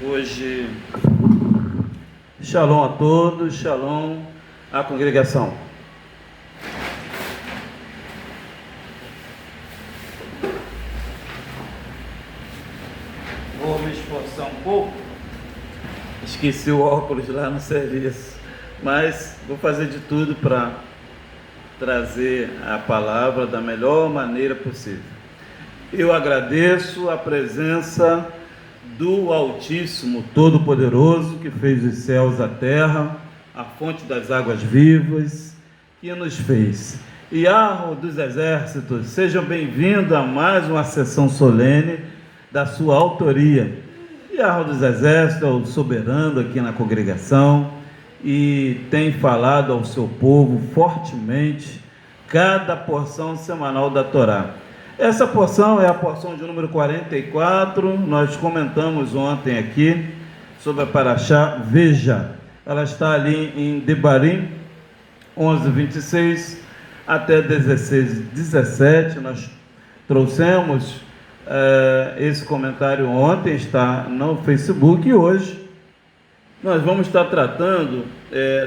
Hoje, shalom a todos, shalom à congregação. Vou me esforçar um pouco, esqueci o óculos lá no serviço, mas vou fazer de tudo para trazer a palavra da melhor maneira possível. Eu agradeço a presença do Altíssimo Todo-Poderoso, que fez os céus, a terra, a fonte das águas vivas, que nos fez. Yahweh dos exércitos, sejam bem-vindos a mais uma sessão solene da sua autoria. Yahweh dos exércitos é o soberano aqui na congregação e tem falado ao seu povo fortemente cada porção semanal da Torá. Essa porção é a porção de número 44, nós comentamos ontem aqui sobre a Paraxá, veja, ela está ali em Devarim 11:26 até 16:17, nós trouxemos esse comentário ontem, está no Facebook, e hoje nós vamos estar tratando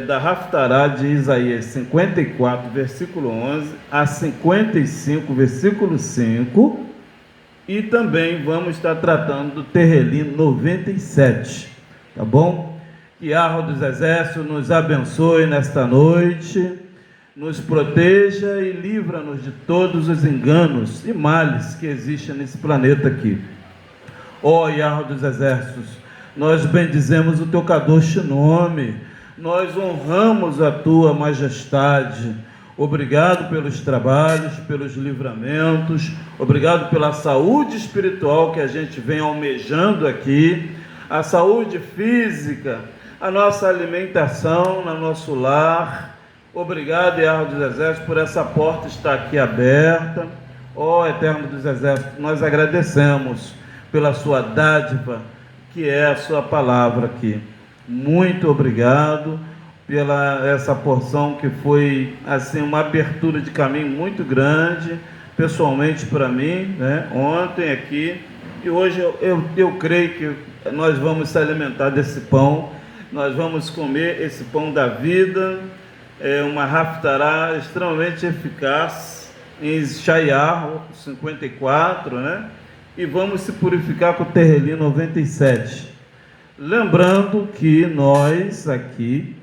da Haftará de Isaías 54, versículo 11 a 55, versículo 5, e também vamos estar tratando do Terrelim 97, tá bom? Que Yahweh dos exércitos nos abençoe nesta noite, nos proteja e livra-nos de todos os enganos e males que existem nesse planeta aqui. Ó Yahweh dos exércitos, nós bendizemos o teu Kadosh nome, nós honramos a tua majestade. Obrigado pelos trabalhos, pelos livramentos, obrigado pela saúde espiritual que a gente vem almejando aqui, a saúde física, a nossa alimentação no nosso lar. Obrigado, Yahweh dos exércitos, por essa porta estar aqui aberta. Ó Eterno dos exércitos, nós agradecemos pela sua dádiva, que é a sua palavra aqui. Muito obrigado pela essa porção que foi assim uma abertura de caminho muito grande, pessoalmente para mim, né? Ontem aqui, e hoje eu creio que nós vamos se alimentar desse pão, nós vamos comer esse pão da vida, uma Haftará extremamente eficaz em Isaías 54, né? E vamos se purificar com o Terrelim 97. Lembrando que nós aqui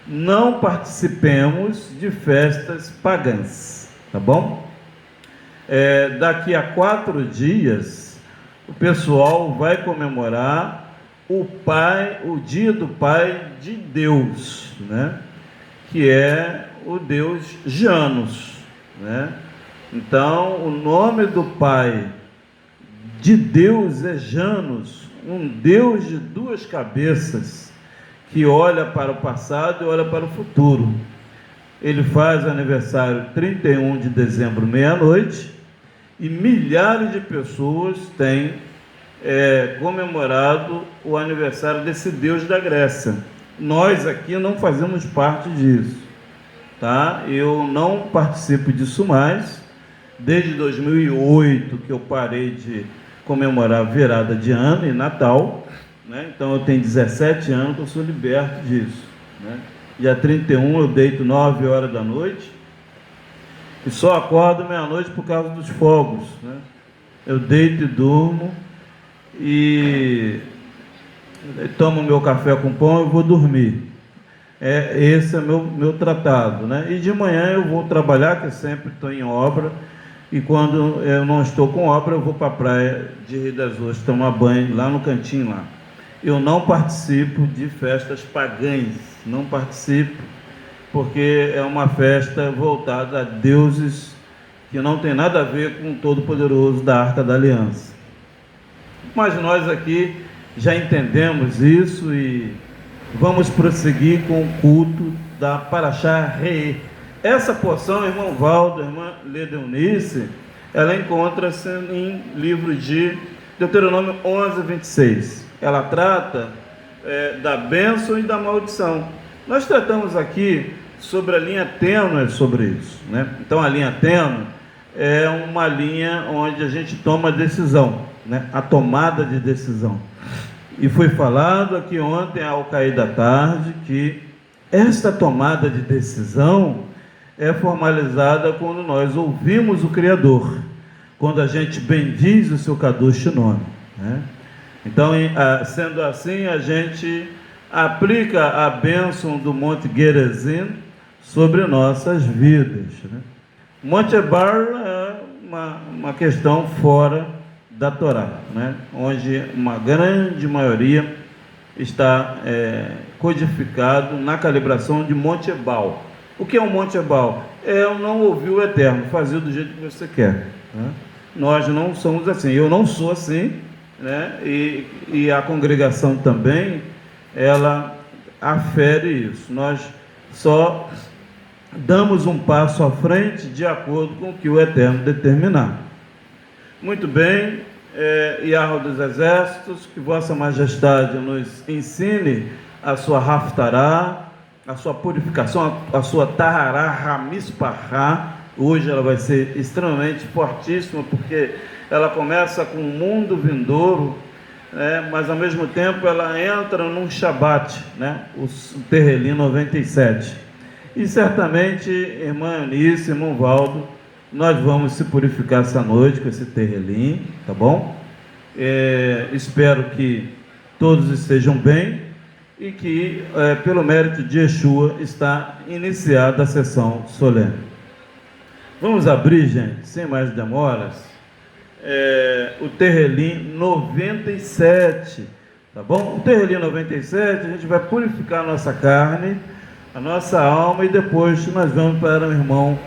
não participemos de festas pagãs, tá bom? Daqui a 4 dias, o pessoal vai comemorar o dia do Pai de Deus, né? Que é o Deus Janus, né? Então, o nome do Pai de Deus é Janus, um Deus de duas cabeças, que olha para o passado e olha para o futuro. Ele faz aniversário 31 de dezembro, meia-noite, e milhares de pessoas têm comemorado o aniversário desse Deus da Grécia. Nós aqui não fazemos parte disso, tá? Eu não participo disso mais, desde 2008 que eu parei de comemorar virada de ano e Natal, né? Então eu tenho 17 anos que eu sou liberto disso, né? Dia 31 eu deito 9 horas da noite e só acordo meia-noite por causa dos fogos, né? Eu deito e durmo e tomo meu café com pão e vou dormir. Esse é meu tratado, né? E de manhã eu vou trabalhar, que eu sempre estou em obra, e quando eu não estou com obra, eu vou para a praia de Rio das Ostras tomar banho lá no cantinho lá. Eu não participo de festas pagãs, não participo, porque é uma festa voltada a deuses que não tem nada a ver com o Todo-Poderoso da Arca da Aliança. Mas nós aqui já entendemos isso e vamos prosseguir com o culto da Paraxá Re'ê. Essa porção, irmão Valdo, irmã Ledeunice, ela encontra-se em livro de Deuteronômio 11, 26. Ela trata da bênção e da maldição. Nós tratamos aqui sobre a linha tênue sobre isso, né? Então a linha tênue é uma linha onde a gente toma decisão, né? A tomada de decisão. E foi falado aqui ontem, ao cair da tarde, que esta tomada de decisão é formalizada quando nós ouvimos o Criador, quando a gente bendiz o seu Kadosh nome, né? Então, sendo assim, a gente aplica a bênção do Monte Gerizim sobre nossas vidas, né? Monte Ebal é uma questão fora da Torá, né? Onde uma grande maioria está codificado na calibração de Monte Ebal. O que é um Monte Ebal? É eu não ouvir o Eterno, fazer do jeito que você quer, né? Nós não somos assim, eu não sou assim, né? E a congregação também, ela afere isso. Nós só damos um passo à frente de acordo com o que o Eterno determinar. Muito bem, Yahweh dos Exércitos, que Vossa Majestade nos ensine a sua Haftará, a sua purificação, a sua Tahará Hamispará. Hoje ela vai ser extremamente fortíssima, porque ela começa com o mundo vindouro, mas ao mesmo tempo ela entra num Shabat, né? O Terrelim 97. E certamente, irmã Eunice, irmão Valdo, nós vamos se purificar essa noite com esse Terrelim, tá bom? Espero que todos estejam bem e que, pelo mérito de Yeshua, está iniciada a sessão solene. Vamos abrir, gente, sem mais demoras, o Terrelim 97, tá bom? O Terrelim 97, a gente vai purificar a nossa carne, a nossa alma, e depois nós vamos para o irmão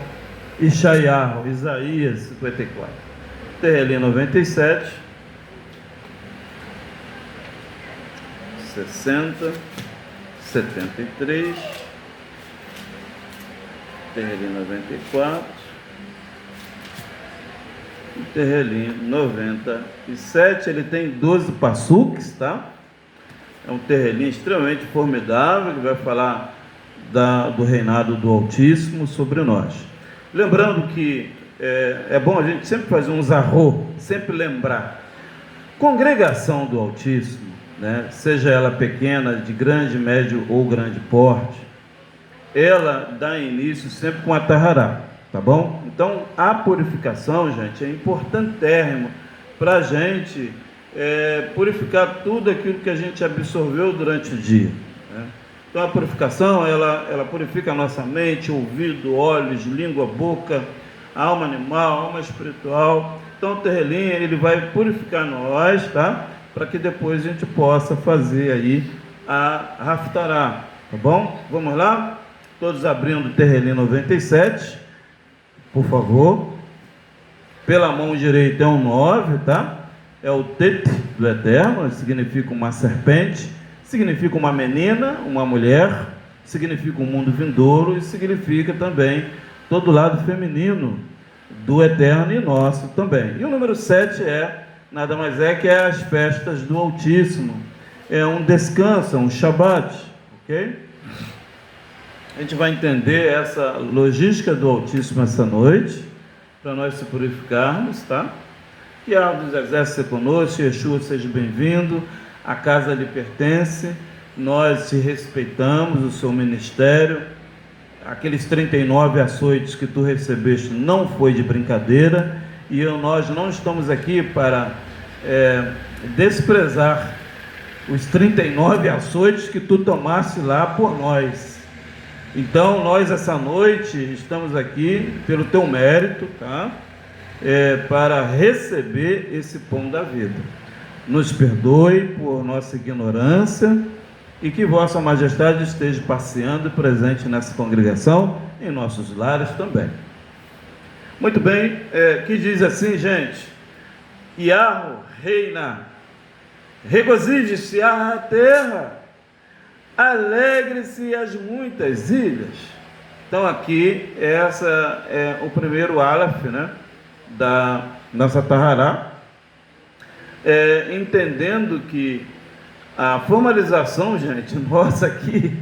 Ishaiah, Isaías 54. Terrelim 97, 60, 73, Terrelim 94, Terrelim 97, ele tem 12 passuques, tá? É um terrelim extremamente formidável, que vai falar do reinado do Altíssimo sobre nós. Lembrando que é bom a gente sempre fazer um zarro, sempre lembrar. Congregação do Altíssimo, né? Seja ela pequena, de grande, médio ou grande porte, ela dá início sempre com a Tahará. Tá bom? Então, a purificação, gente, é importantérrimo para a gente purificar tudo aquilo que a gente absorveu durante o dia, né? Então, a purificação, ela purifica a nossa mente, ouvido, olhos, língua, boca, alma animal, alma espiritual. Então, o Terrelim, ele vai purificar nós, tá? para que depois a gente possa fazer aí a Haftarah, tá bom? Vamos lá? Todos abrindo Tehillim 97, por favor. Pela mão direita é um 9, tá? É o Tet do Eterno, significa uma serpente, significa uma menina, uma mulher, significa um mundo vindouro e significa também todo o lado feminino do Eterno e nosso também. E o número 7 nada mais que as festas do Altíssimo. É um descanso, um Shabat, ok? A gente vai entender essa logística do Altíssimo essa noite, para nós se purificarmos, tá? Que a dos exércitos seja conosco, Yeshua seja bem-vindo, a casa lhe pertence, nós te respeitamos, o seu ministério, aqueles 39 açoites que tu recebeste não foi de brincadeira, e nós não estamos aqui para desprezar os 39 açoites que tu tomaste lá por nós. Então nós essa noite estamos aqui pelo teu mérito, tá? Para receber esse pão da vida. Nos perdoe por nossa ignorância e que vossa majestade esteja passeando e presente nessa congregação, em nossos lares também. Muito bem, que diz assim, gente: Yahweh reina, regozije-se a terra, alegre-se as muitas ilhas. Então aqui, essa é o primeiro Aleph, né, da nossa Tahará, entendendo que a formalização, gente, nossa aqui,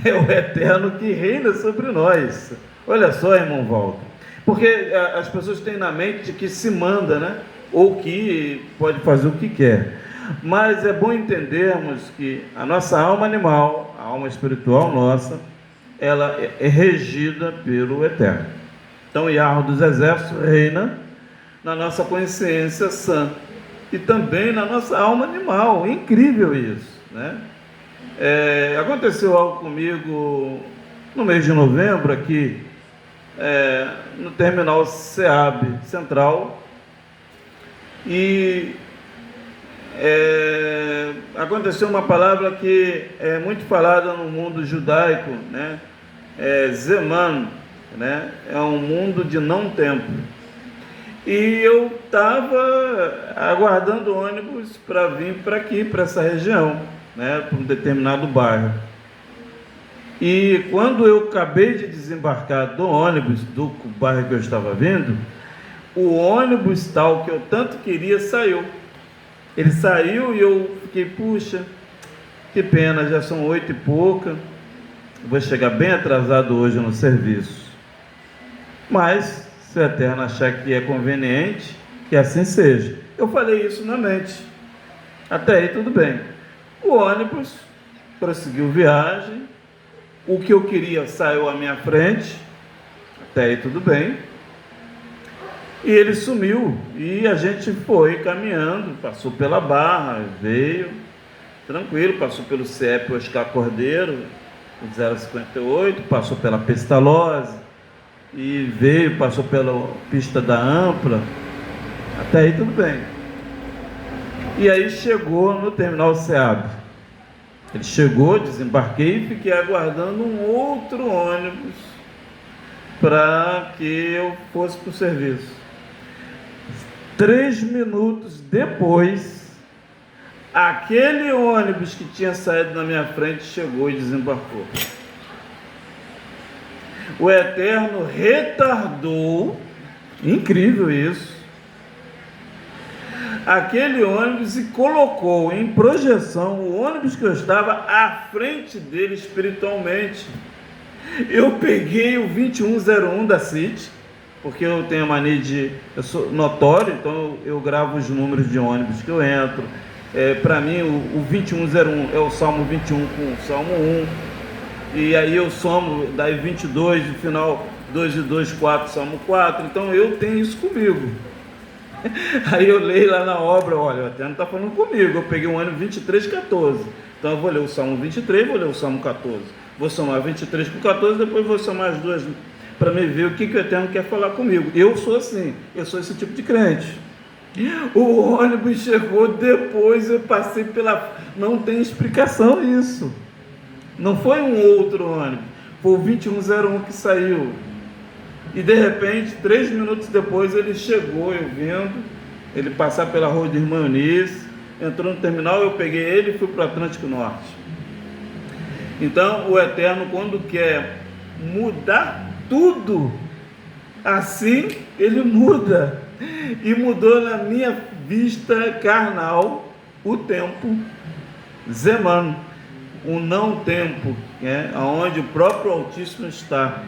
é o Eterno que reina sobre nós. Olha só, irmão Walter, porque as pessoas têm na mente que se manda, né, ou que pode fazer o que quer. Mas é bom entendermos que a nossa alma animal, a alma espiritual nossa, ela é regida pelo Eterno. Então, Yahweh dos exércitos reina na nossa consciência sã e também na nossa alma animal. É incrível isso, né? Aconteceu algo comigo no mês de novembro aqui, no terminal SEAB Central, e aconteceu uma palavra que é muito falada no mundo judaico, né? Zeman, né? É um mundo de não tempo. E eu estava aguardando ônibus para vir para aqui, para essa região, né? Para um determinado bairro. E quando eu acabei de desembarcar do ônibus do bairro que eu estava vindo, o ônibus tal que eu tanto queria saiu. Ele saiu e eu fiquei, puxa, que pena, já são 8 e pouca, vou chegar bem atrasado hoje no serviço. Mas, se o Eterno achar que é conveniente, que assim seja. Eu falei isso na mente. Até aí tudo bem. O ônibus prosseguiu viagem, o que eu queria saiu à minha frente, até aí tudo bem. E ele sumiu, e a gente foi caminhando, passou pela Barra, veio, tranquilo, passou pelo CEP Oscar Cordeiro, 058, passou pela Pestalozzi, e veio, passou pela pista da Ampla, até aí tudo bem. E aí chegou no terminal SEAB. Ele chegou, desembarquei e fiquei aguardando um outro ônibus para que eu fosse para o serviço. 3 minutos depois, aquele ônibus que tinha saído na minha frente chegou e desembarcou. O Eterno retardou, incrível isso, aquele ônibus e colocou em projeção o ônibus que eu estava à frente dele espiritualmente. Eu peguei o 2101 da City, porque eu tenho a mania eu sou notório, então eu gravo os números de ônibus que eu entro. Para mim, o 2101 é o Salmo 21 com o Salmo 1, e aí eu somo, daí 22, no final 2 e 2, 4, Salmo 4, então eu tenho isso comigo. Aí eu leio lá na obra, olha, o Eterno está falando comigo, eu peguei o ônibus 2314, então eu vou ler o Salmo 23, vou ler o Salmo 14, vou somar 23 com 14, depois vou somar as duas, para me ver o que o Eterno quer falar comigo. Eu sou assim, eu sou esse tipo de crente. O ônibus chegou depois, eu passei pela... Não tem explicação isso. Não foi um outro ônibus, foi o 2101 que saiu. E de repente, 3 minutos depois, ele chegou, eu vendo, ele passar pela rua de Irmã Eunice, entrou no terminal, eu peguei ele e fui para o Atlântico Norte. Então, o Eterno, quando quer mudar tudo, assim, ele muda. E mudou na minha vista carnal o tempo Zeman, um não tempo, onde o próprio Altíssimo está.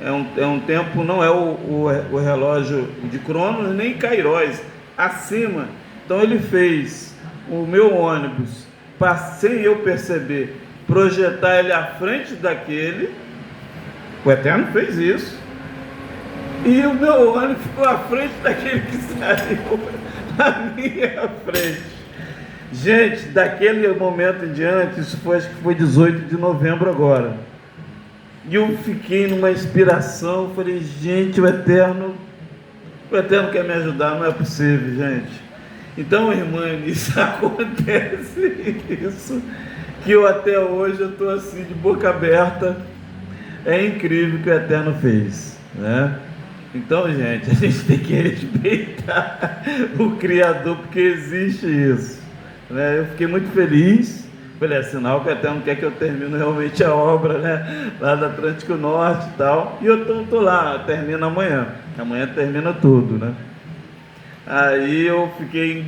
É um tempo, não é o relógio de Cronos, nem Kairos, acima. Então ele fez o meu ônibus, sem eu perceber, projetar ele à frente daquele. O Eterno fez isso. E o meu ônibus ficou à frente daquele que saiu na minha frente. Gente, daquele momento em diante, isso foi, acho que foi 18 de novembro agora. E eu fiquei numa inspiração, falei, gente, o Eterno quer me ajudar, não é possível, gente. Então, irmã, isso acontece isso, que eu até hoje eu estou assim, de boca aberta. É incrível o que o Eterno fez, né? Então, gente, a gente tem que respeitar o Criador, porque existe isso, né? Eu fiquei muito feliz. Falei, é sinal que o Eterno quer que eu termine realmente a obra, né? Lá do Atlântico Norte e tal. E eu tô lá, termina amanhã. Amanhã termina tudo, né? Aí eu fiquei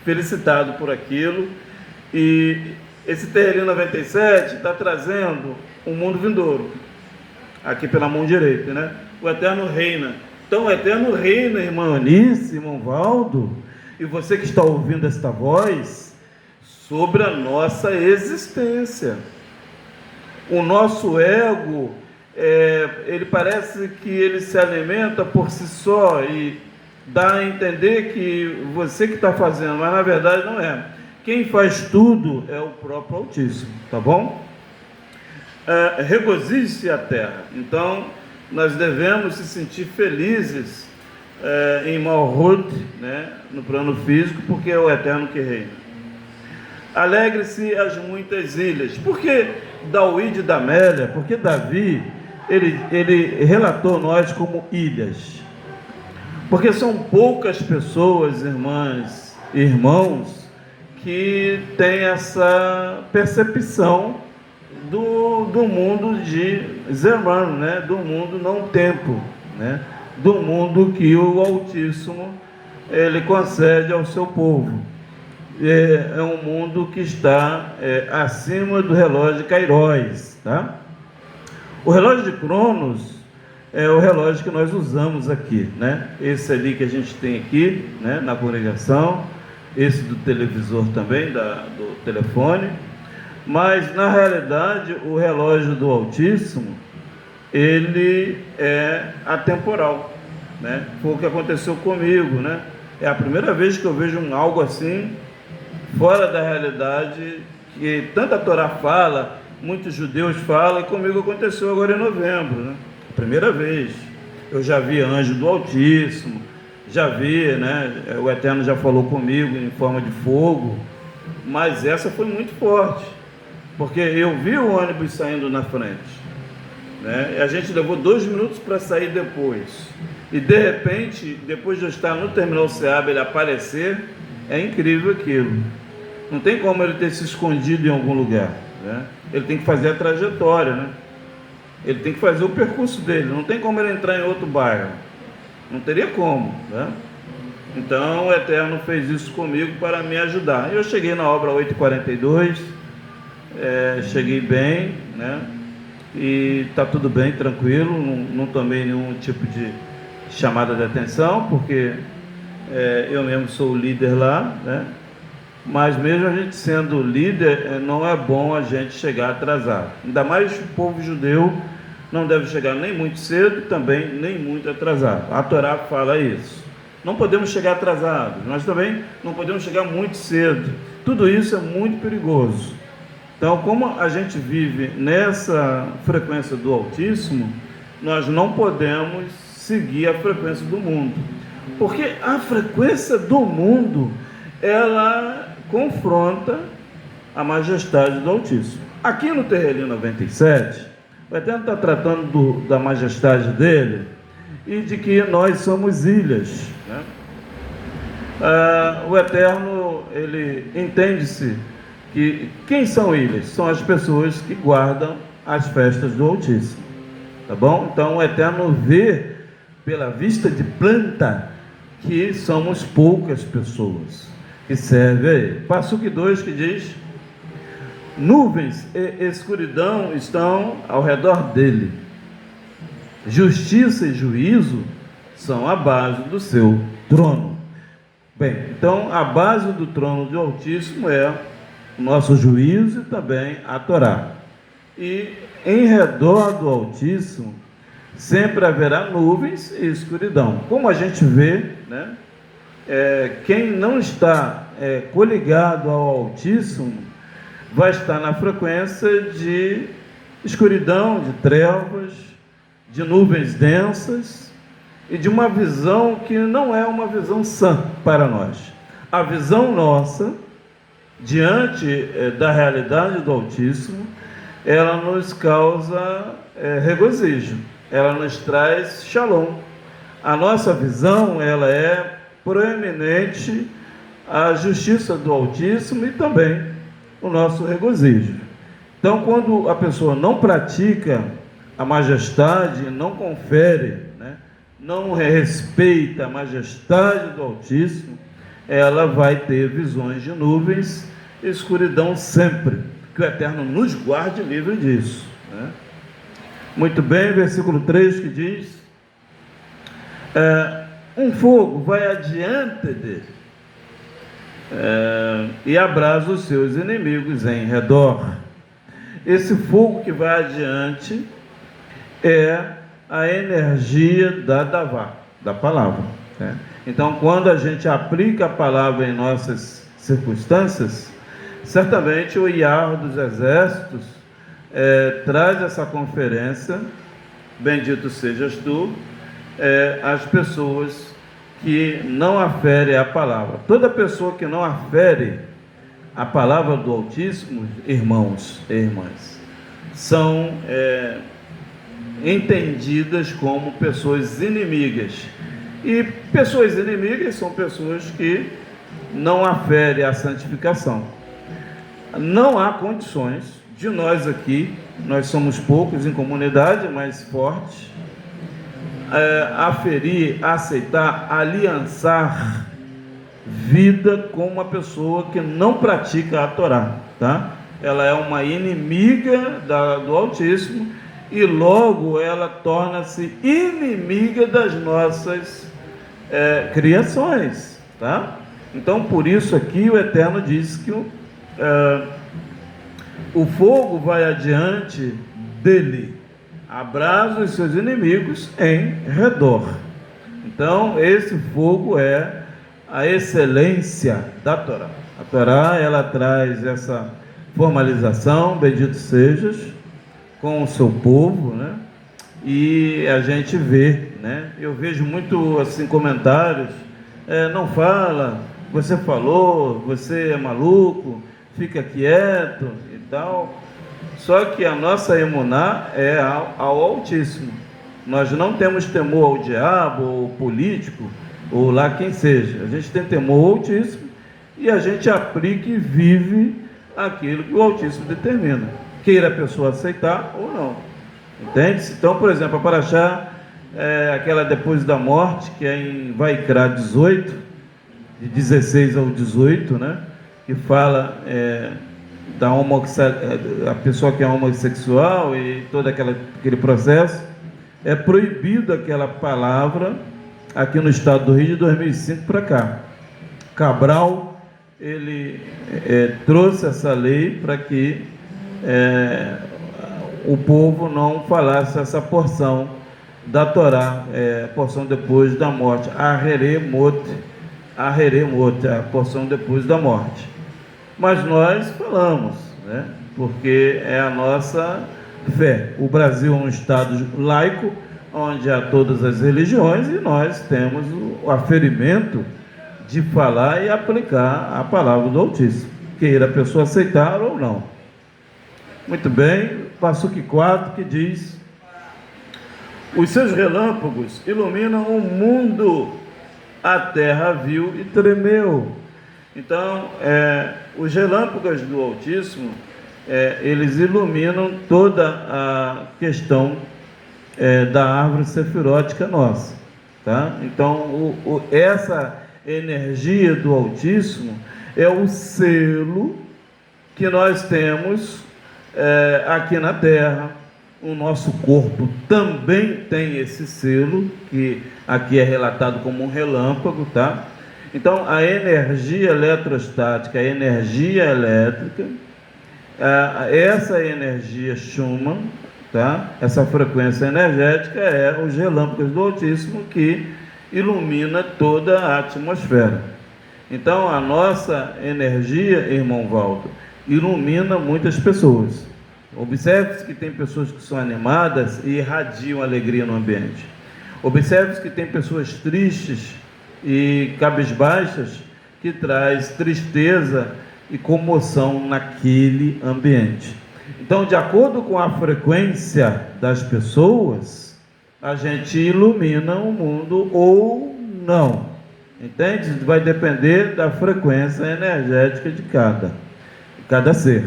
felicitado por aquilo. E esse Terrelinho 97 está trazendo um mundo vindouro, aqui pela mão direita, né? O Eterno reina. Então o Eterno reina, irmã Eunice, irmão Valdo, e você que está ouvindo esta voz, sobre a nossa existência. O nosso ego, ele parece que ele se alimenta por si só e dá a entender que você que está fazendo, mas na verdade não é. Quem faz tudo é o próprio Altíssimo, tá bom? Regozije-se a terra. Então, nós devemos se sentir felizes em Malhut, né, no plano físico, porque é o Eterno que reina. Alegre-se as muitas ilhas. Por que David da Amélia? Porque Davi, ele relatou nós como ilhas. Porque são poucas pessoas, irmãs e irmãos, que têm essa percepção do mundo de Zeman, né? Do mundo não tempo, né? Do mundo que o Altíssimo ele concede ao seu povo. É um mundo que está acima do relógio de Kairos, tá? O relógio de Cronos é o relógio que nós usamos aqui, né? Esse ali que a gente tem aqui, né, na congregação, esse do televisor também, do telefone. Mas, na realidade, o relógio do Altíssimo, ele é atemporal, né? Foi o que aconteceu comigo, né? É a primeira vez que eu vejo algo assim, fora da realidade, que tanta Torá fala, muitos judeus falam, e comigo aconteceu agora em novembro, né? Primeira vez. Eu já vi anjo do Altíssimo, já vi, né? O Eterno já falou comigo em forma de fogo, mas essa foi muito forte. Porque eu vi o ônibus saindo na frente, né? E a gente levou 2 minutos para sair depois. E de repente, depois de eu estar no terminal SEAB, ele aparecer, é incrível aquilo. Não tem como ele ter se escondido em algum lugar, né? Ele tem que fazer a trajetória, né? Ele tem que fazer o percurso dele. Não tem como ele entrar em outro bairro. Não teria como, né? Então o Eterno fez isso comigo para me ajudar. Eu cheguei na obra 8h42. Cheguei bem, né? E está tudo bem, tranquilo, não tomei nenhum tipo de chamada de atenção, porque eu mesmo sou o líder lá, né? Mas mesmo a gente sendo líder, não é bom a gente chegar atrasado. Ainda mais o povo judeu não deve chegar nem muito cedo, também nem muito atrasado. A Torá fala isso. Não podemos chegar atrasados, nós também não podemos chegar muito cedo. Tudo isso é muito perigoso. Então, como a gente vive nessa frequência do Altíssimo, nós não podemos seguir a frequência do mundo. Porque a frequência do mundo, ela confronta a majestade do Altíssimo. Aqui no Terrelinho 97, o Eterno está tratando da majestade dele e de que nós somos ilhas, né? O Eterno, ele entende-se que quem são ilhas? São as pessoas que guardam as festas do Altíssimo, tá bom? Então o Eterno vê pela vista de planta que somos poucas pessoas que servem a Ele. Passuque 2 que diz: nuvens e escuridão estão ao redor dele, justiça e juízo são a base do seu trono. Bem, então a base do trono do Altíssimo é o nosso juízo e também a Torá. E em redor do Altíssimo sempre haverá nuvens e escuridão. Como a gente vê, né? Quem não está coligado ao Altíssimo vai estar na frequência de escuridão, de trevas, de nuvens densas e de uma visão que não é uma visão sã para nós. A visão nossa, diante da realidade do Altíssimo, ela nos causa regozijo, ela nos traz shalom. A nossa visão, ela é proeminente à justiça do Altíssimo e também o nosso regozijo. Então, quando a pessoa não pratica a majestade, não confere, né, não respeita a majestade do Altíssimo, ela vai ter visões de nuvens e escuridão sempre. Que o Eterno nos guarde livre disso, né? Muito bem, versículo 3 que diz: um fogo vai adiante dele e abrasa os seus inimigos em redor. Esse fogo que vai adiante é a energia da Davá, da palavra, né? Então, quando a gente aplica a palavra em nossas circunstâncias, certamente o Iahvé dos exércitos traz essa conferência, bendito sejas tu, às pessoas que não aferem a palavra. Toda pessoa que não afere a palavra do Altíssimo, irmãos e irmãs, são entendidas como pessoas inimigas. E pessoas inimigas são pessoas que não aferem a santificação. Não há condições de nós aqui, nós somos poucos em comunidade, mas fortes, aferir, aceitar, aliançar vida com uma pessoa que não pratica a Torá, tá? Ela é uma inimiga do Altíssimo e logo ela torna-se inimiga das nossas criações, tá? Então, por isso aqui o Eterno diz que o fogo vai adiante dele, abrasa os seus inimigos em redor. Então, esse fogo é a excelência da Torá. A Torá, ela traz essa formalização, bendito sejas, com o seu povo, né? E a gente vê, né? Eu vejo muito assim comentários, não fala, você falou, você é maluco, fica quieto e tal. Só que a nossa emuná é ao Altíssimo. Nós não temos temor ao diabo, ou político, ou lá quem seja. A gente tem temor ao Altíssimo e a gente aplica e vive aquilo que o Altíssimo determina, queira a pessoa aceitar ou não. Entende? Então, por exemplo, a Paraxá, aquela depois da morte, que é em Vaikra 18, de 16 ao 18, né? Que fala a pessoa que é homossexual e todo aquele processo, é proibido aquela palavra aqui no estado do Rio de 2005 para cá. Cabral, ele trouxe essa lei para que o povo não falasse essa porção da Torá, porção depois da morte, Aheremot, a porção depois da morte. Mas nós falamos, né? Porque é a nossa fé. O Brasil é um estado laico, onde há todas as religiões, e nós temos o aferimento de falar e aplicar a palavra do Altíssimo, queira a pessoa aceitar ou não. Muito bem, Passuque 4, que diz: os seus relâmpagos iluminam o mundo, a terra viu e tremeu. Então, os relâmpagos do Altíssimo, eles iluminam toda a questão da árvore sefirótica nossa, tá? Então, essa energia do Altíssimo é o selo que nós temos aqui na Terra. O nosso corpo também tem esse selo, que aqui é relatado como um relâmpago, tá? Então, a energia eletrostática, a energia elétrica, essa energia Schumann, tá? Essa frequência energética é os relâmpagos do Altíssimo que ilumina toda a atmosfera. Então, a nossa energia, irmão Waldo, ilumina muitas pessoas. Observe que tem pessoas que são animadas e irradiam alegria no ambiente. Observe que tem pessoas tristes e cabisbaixas que traz tristeza e comoção naquele ambiente. Então, de acordo com a frequência das pessoas, a gente ilumina o mundo ou não. Entende? Vai depender da frequência energética de cada ser.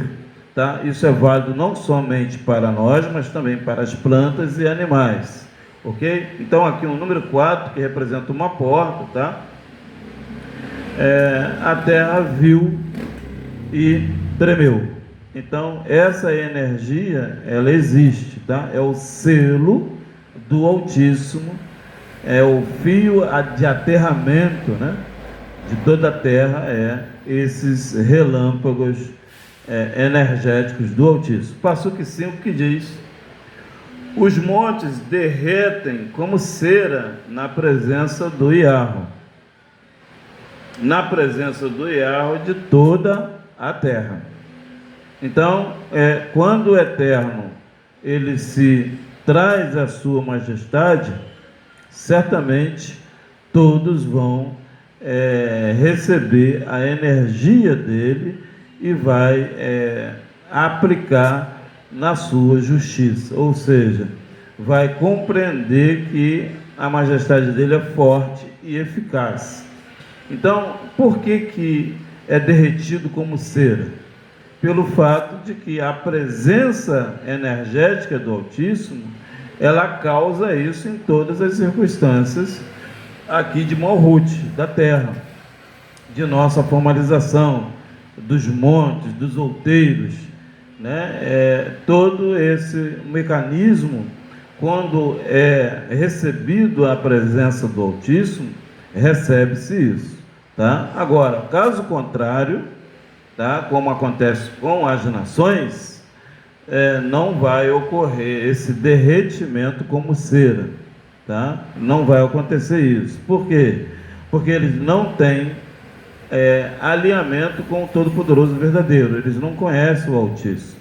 Tá? Isso é válido não somente para nós, mas também para as plantas e animais. Ok? Então, aqui o número 4, que representa uma porta, tá? A terra viu e tremeu. Então, essa energia, ela existe, tá? É o selo do Altíssimo, é o fio de aterramento, né, de toda a terra, esses relâmpagos energéticos do Altíssimo. Passuque 5, que diz: os montes derretem como cera na presença do Iarro, na presença do Iarro de toda a terra. Então, quando o Eterno ele se traz a sua majestade, certamente todos vão receber a energia dele e vai aplicar na sua justiça, ou seja, vai compreender que a majestade dele é forte e eficaz. Então, por que é derretido como cera? Pelo fato de que a presença energética do Altíssimo, ela causa isso em todas as circunstâncias aqui de Malhut, da terra, de nossa formalização, dos montes, dos outeiros, né? Todo esse mecanismo, quando é recebido a presença do Altíssimo, recebe-se isso, tá? Agora, caso contrário, tá? Como acontece com as nações, não vai ocorrer esse derretimento como cera, tá? Não vai acontecer isso. Por quê? Porque eles não têm alinhamento com o Todo-Poderoso verdadeiro. Eles não conhecem o Altíssimo.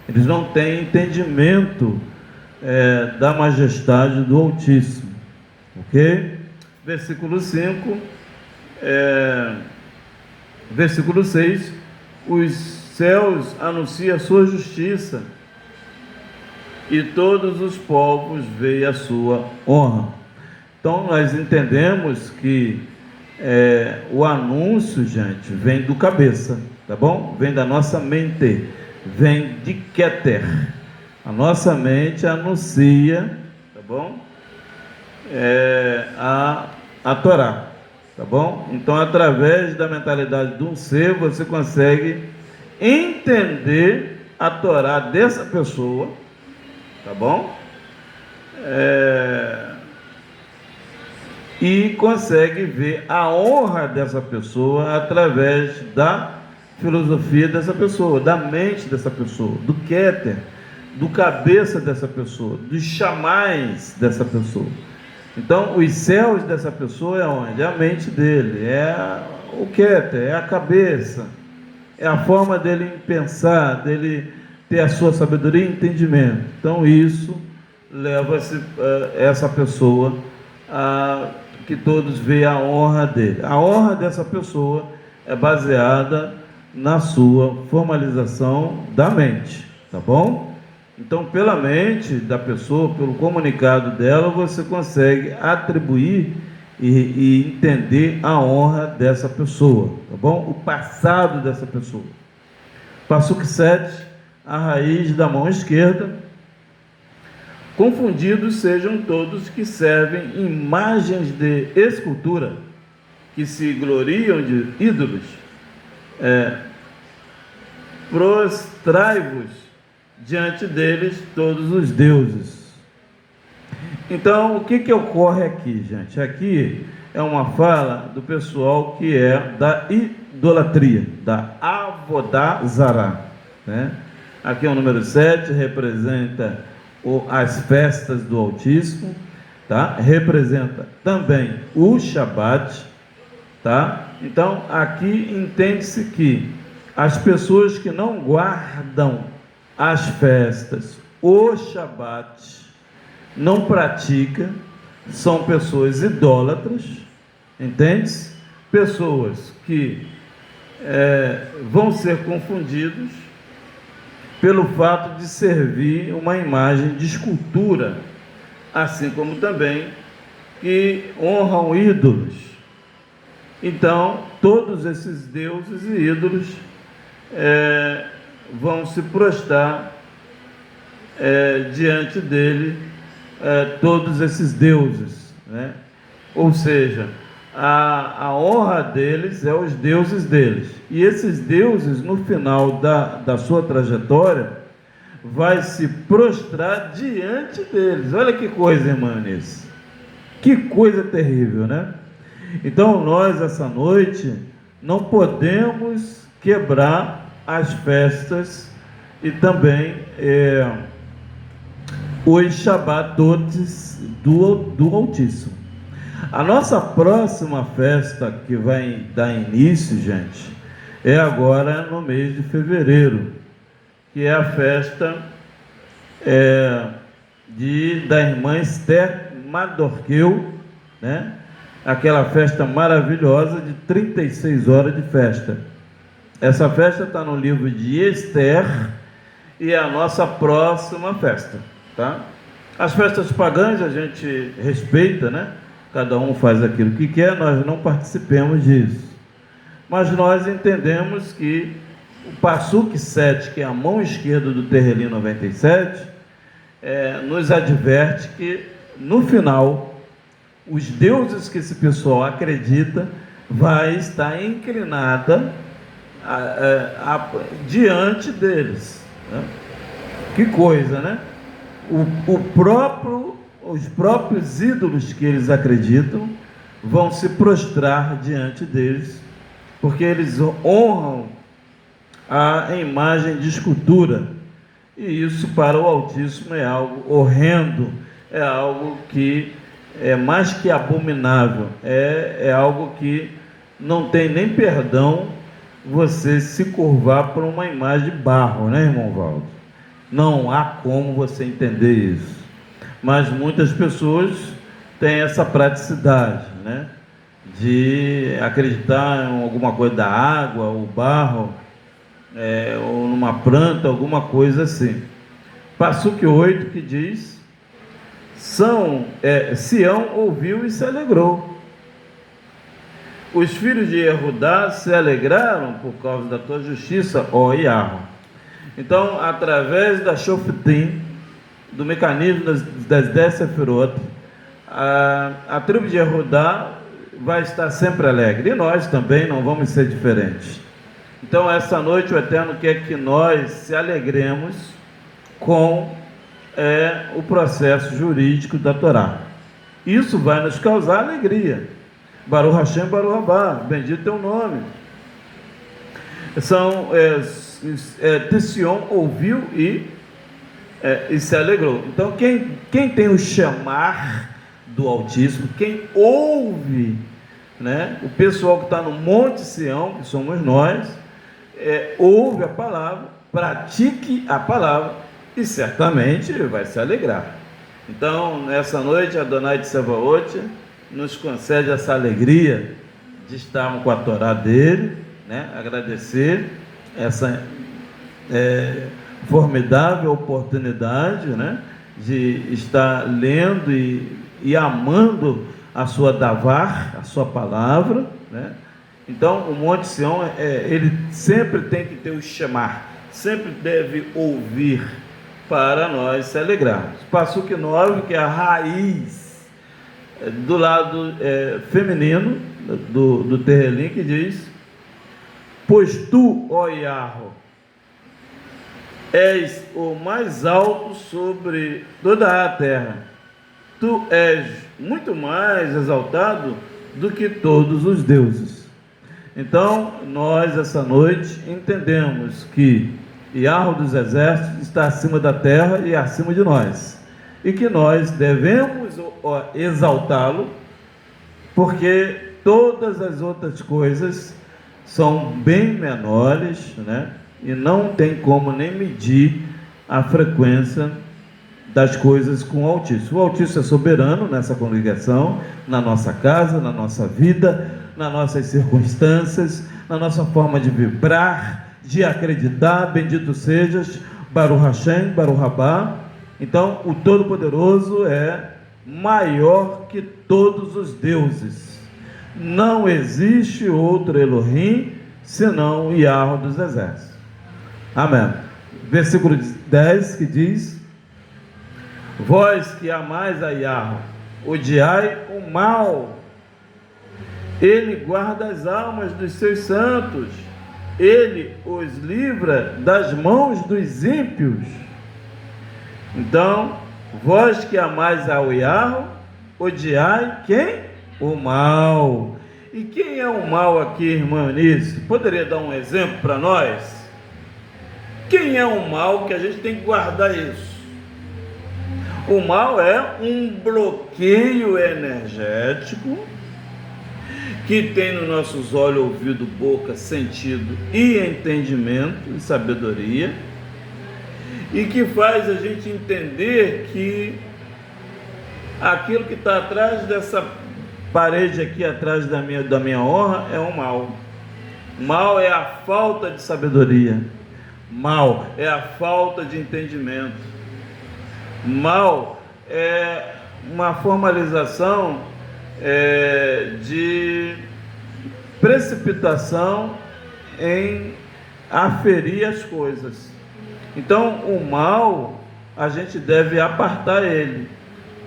Eles não têm entendimento da majestade do Altíssimo. Ok? Versículo 5, versículo 6, os céus anunciam a sua justiça e todos os povos veem a sua honra. Então, nós entendemos que o anúncio, gente, vem do cabeça, tá bom? Vem da nossa mente, vem de Keter. A nossa mente anuncia, tá bom? A Torá, tá bom? Então, através da mentalidade de um ser, você consegue entender a Torá dessa pessoa, tá bom? E consegue ver a honra dessa pessoa através da filosofia dessa pessoa, da mente dessa pessoa, do Keter, do cabeça dessa pessoa, dos chamais dessa pessoa. Então, os céus dessa pessoa é onde? É a mente dele, é o Keter, é a cabeça, é a forma dele pensar, dele ter a sua sabedoria e entendimento. Então, isso leva-se essa pessoa a que todos vejam a honra dele. A honra dessa pessoa é baseada na sua formalização da mente, tá bom? Então, pela mente da pessoa, pelo comunicado dela, você consegue atribuir e entender a honra dessa pessoa, tá bom? O passado dessa pessoa. Passuque 7, a raiz da mão esquerda. Confundidos sejam todos que servem imagens de escultura, que se gloriam de ídolos. Prostrai-vos diante deles todos os deuses. Então, o que ocorre aqui, gente? Aqui é uma fala do pessoal que é da idolatria, da Avodá Zará, né? Aqui é o número 7, representa as festas do Altíssimo, tá? Representa também o Shabat, tá? Então, aqui entende-se que as pessoas que não guardam as festas, o Shabat, não praticam, são pessoas idólatras, entende-se? Pessoas que vão ser confundidos pelo fato de servir uma imagem de escultura, assim como também que honram ídolos. Então, todos esses deuses e ídolos vão se prostrar diante dele, todos esses deuses, né? Ou seja, a honra deles é os deuses deles, e esses deuses no final da sua trajetória vai se prostrar diante deles. Olha que coisa, irmã Eunice, que coisa terrível, né? Então nós essa noite não podemos quebrar as festas e também os Shabatotes do Altíssimo. A nossa próxima festa que vai dar início, gente, é agora no mês de fevereiro, que é a festa da irmã Esther Madorqueu, né? Aquela festa maravilhosa de 36 horas de festa. Essa festa está no livro de Esther e é a nossa próxima festa, tá? As festas pagãs a gente respeita, né? Cada um faz aquilo que quer, nós não participemos disso. Mas nós entendemos que o Passuque 7, que é a mão esquerda do Terrelim 97, nos adverte que, no final, os deuses que esse pessoal acredita vai estar inclinada diante deles, né? Que coisa, né? Os próprios ídolos que eles acreditam vão se prostrar diante deles, porque eles honram a imagem de escultura, e isso para o Altíssimo é algo horrendo, é algo que é mais que abominável, é algo que não tem nem perdão você se curvar por uma imagem de barro, né, irmão Valdo? Não há como você entender isso. Mas muitas pessoas têm essa praticidade, né, de acreditar em alguma coisa da água, o barro, ou numa planta, alguma coisa assim. Passuque 8 que diz: Sião ouviu e se alegrou. Os filhos de Yehudá se alegraram por causa da tua justiça, ó Yahweh. Então, através da Shoftim, do mecanismo das 10 Sefirot, a tribo de Yehudá vai estar sempre alegre, e nós também não vamos ser diferentes. Então, essa noite o Eterno quer que nós se alegremos com o processo jurídico da Torá. Isso vai nos causar alegria. Baruch Hashem, Baruch Haba, bendito é o nome. Sion ouviu e se alegrou. Então, quem tem o chamar do Altíssimo, quem ouve, né, o pessoal que está no Monte Sião, que somos nós, ouve a palavra, pratique a palavra e certamente vai se alegrar. Então, nessa noite, Adonai de Sebaot nos concede essa alegria de estarmos com a Torá dele, né? Agradecer essa formidável oportunidade, né? De estar lendo e amando a sua Davar, a sua palavra, né? Então, o Monte Sião, ele sempre tem que ter o chamar, sempre deve ouvir para nós se alegrarmos. Passuque 9, que é a raiz do lado feminino do Terrelim, que diz: pois tu, ó Yahweh, és o mais alto sobre toda a terra, tu és muito mais exaltado do que todos os deuses. Então, nós essa noite entendemos que Yahweh dos exércitos está acima da terra e acima de nós, e que nós devemos exaltá-lo, porque todas as outras coisas são bem menores, né? E não tem como nem medir a frequência das coisas com o Altíssimo. O Altíssimo é soberano nessa congregação, na nossa casa, na nossa vida, nas nossas circunstâncias, na nossa forma de vibrar, de acreditar. Bendito sejas, Baruch Hashem, Baruch Rabá. Então, o Todo-Poderoso é maior que todos os deuses. Não existe outro Elohim senão o Yahweh dos exércitos. Amém. Versículo 10, que diz: vós que amais a Yahweh, odiai o mal. Ele guarda as almas dos seus santos, ele os livra das mãos dos ímpios. Então, vós que amais ao Yahweh, odiai quem? O mal. E quem é o mal aqui, irmão Eunice? Poderia dar um exemplo para nós? Quem é o mal que a gente tem que guardar isso? O mal é um bloqueio energético que tem nos nossos olhos, ouvido, boca, sentido e entendimento e sabedoria, e que faz a gente entender que aquilo que está atrás dessa parede aqui, atrás da minha honra, é um mal. Mal é a falta de sabedoria. Mal é a falta de entendimento. Mal é uma formalização de precipitação em aferir as coisas. Então, o mal, a gente deve apartar ele.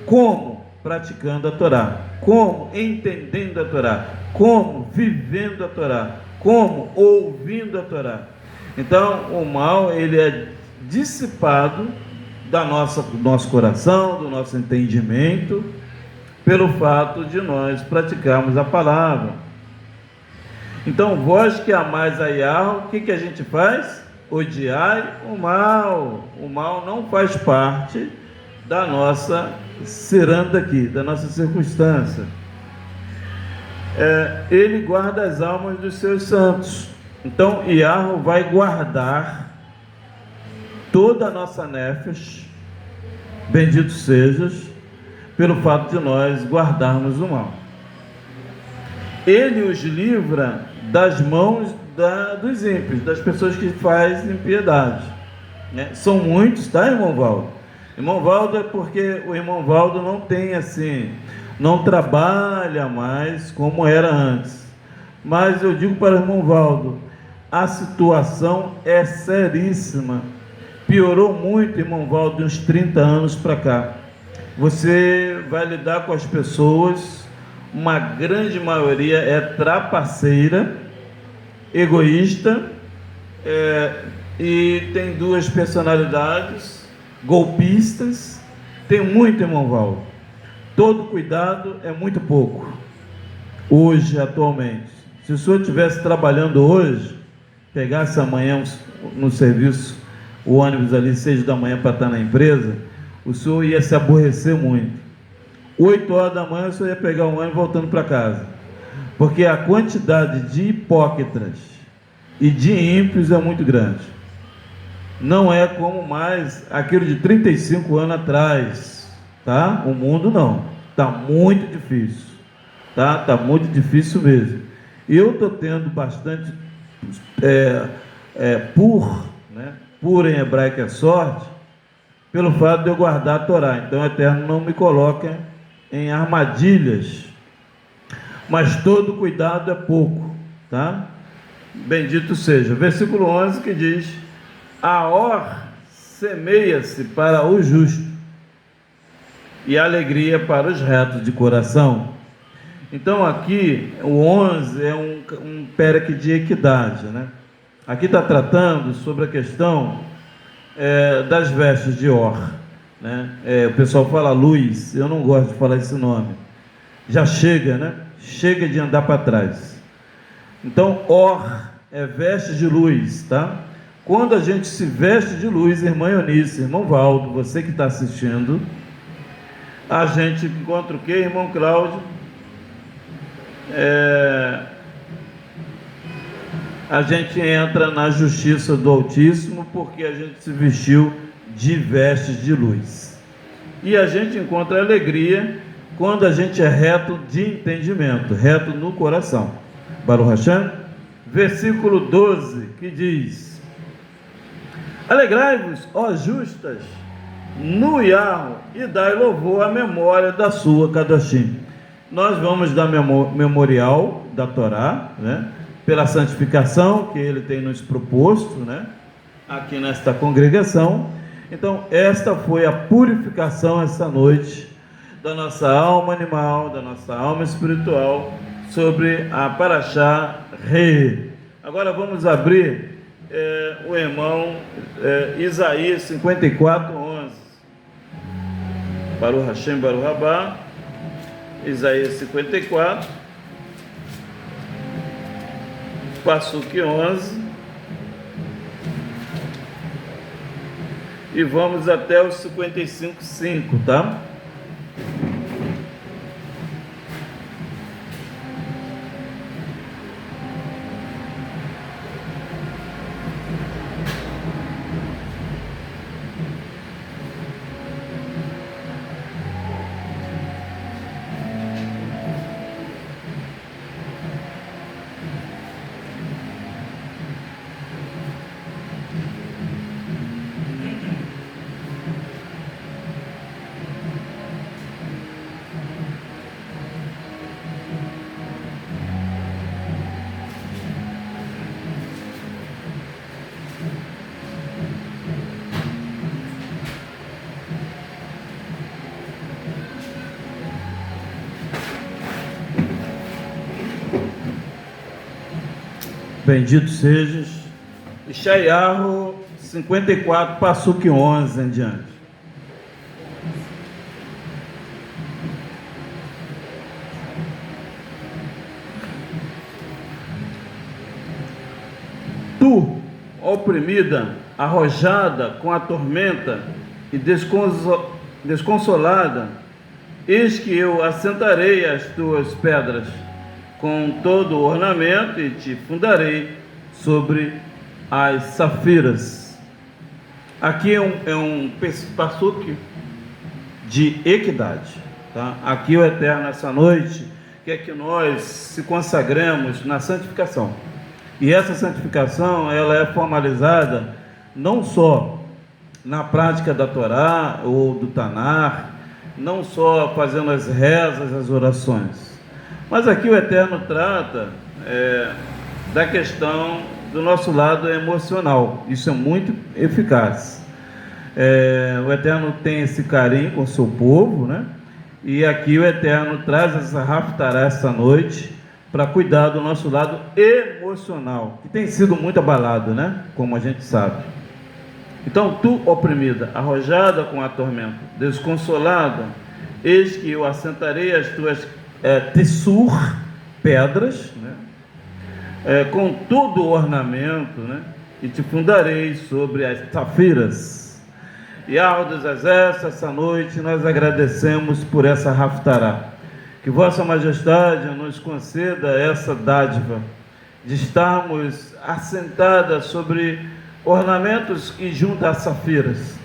Como? Praticando a Torá. Como? Entendendo a Torá. Como? Vivendo a Torá. Como? Ouvindo a Torá. Então, o mal, ele é dissipado do nosso coração, do nosso entendimento, pelo fato de nós praticarmos a palavra. Então, vós que amais a Yahweh, o que a gente faz? Odiai o mal. O mal não faz parte da nossa ciranda aqui, da nossa circunstância. Ele guarda as almas dos seus santos. Então, Yahweh vai guardar toda a nossa nefesh, bendito sejas, pelo fato de nós guardarmos o mal. Ele os livra das mãos dos ímpios, das pessoas que fazem impiedade, né? São muitos, tá, irmão Valdo? Irmão Valdo é porque o irmão Valdo não tem assim, não trabalha mais como era antes. Mas eu digo para o irmão Valdo, a situação é seríssima. Piorou muito, irmão Valdo, de uns 30 anos para cá. Você vai lidar com as pessoas, uma grande maioria é trapaceira, egoísta, e tem duas personalidades, golpistas. Tem muito, irmão Valdo. Todo cuidado é muito pouco. Hoje, atualmente. Se o senhor estivesse trabalhando hoje, pegasse amanhã no serviço, o ônibus ali 6 da manhã para estar na empresa, o senhor ia se aborrecer muito. 8 horas da manhã o senhor ia pegar o ônibus voltando para casa, porque a quantidade de hipócritas e de ímpios é muito grande. Não é como mais aquilo de 35 anos atrás, tá? O mundo não. Está muito difícil, tá? Está muito difícil mesmo. Eu estou tendo bastante, né? Por em hebraico é sorte, pelo fato de eu guardar a Torá. Então o Eterno não me coloca em armadilhas, mas todo cuidado é pouco, tá? Bendito seja. Versículo 11 que diz: Aor semeia-se para o justo e alegria para os retos de coração. Então aqui o 11 é um perec de equidade, né? Aqui está tratando sobre a questão das vestes de Or, né? O pessoal fala luz, eu não gosto de falar esse nome. Já chega, né? Chega de andar para trás. Então Or é veste de luz, tá? Quando a gente se veste de luz, irmã Eunice, irmão Valdo, você que está assistindo, a gente encontra o quê, irmão Cláudio? A gente entra na justiça do Altíssimo, porque a gente se vestiu de vestes de luz. E a gente encontra alegria quando a gente é reto de entendimento, reto no coração. Baruch Hashem, versículo 12, que diz: Alegrai-vos, ó justas, no Yahweh, e dai louvor à memória da sua Kadashim. Nós vamos dar memorial da Torá, né? Pela santificação que ele tem nos proposto, né? Aqui nesta congregação. Então esta foi a purificação esta noite da nossa alma animal, da nossa alma espiritual, sobre a Parashá Re. Agora vamos abrir o irmão Isaías 54, 11. Baruch Hashem, Baruch Rabá, Isaías 54, Passuque 11, e vamos até os 55, 5, tá? Bendito sejas. Ishayahu 54, Passuque 11 em diante. Tu, oprimida, arrojada com a tormenta e desconsolada, eis que eu assentarei as tuas pedras com todo o ornamento e te fundarei sobre as safiras. Aqui é um passuque de equidade, tá? Aqui o Eterno, essa noite, quer que nós se consagremos na santificação. E essa santificação, ela é formalizada não só na prática da Torá ou do Tanar, não só fazendo as rezas, as orações, mas aqui o Eterno trata da questão do nosso lado emocional. Isso é muito eficaz. O Eterno tem esse carinho com o seu povo, né? E aqui o Eterno traz essa Haftará essa noite para cuidar do nosso lado emocional, que tem sido muito abalado, né? Como a gente sabe. Então, tu, oprimida, arrojada com a tormenta, desconsolada, eis que eu assentarei as tuas tessur, pedras, né? Com todo o ornamento, né? E te fundarei sobre as safiras. E a dos exércitos, essa noite nós agradecemos por essa Haftará. Que Vossa Majestade nos conceda essa dádiva de estarmos assentadas sobre ornamentos que juntam as safiras,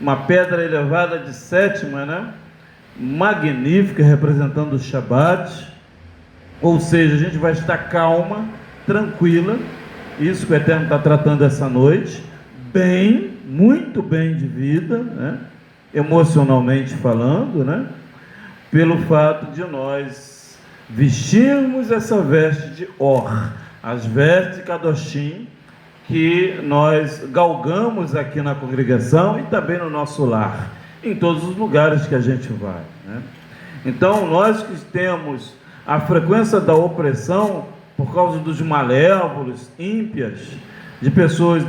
uma pedra elevada de sétima, né? magnífica representando o Shabat, ou seja, a gente vai estar calma, tranquila, isso que o Eterno está tratando essa noite, bem, muito bem de vida, né? Emocionalmente falando, né? Pelo fato de nós vestirmos essa veste de Or, as vestes de Kadoshim, que nós galgamos aqui na congregação e também no nosso lar, em todos os lugares que a gente vai, né? Então, nós que temos a frequência da opressão por causa dos malévolos, ímpias, de pessoas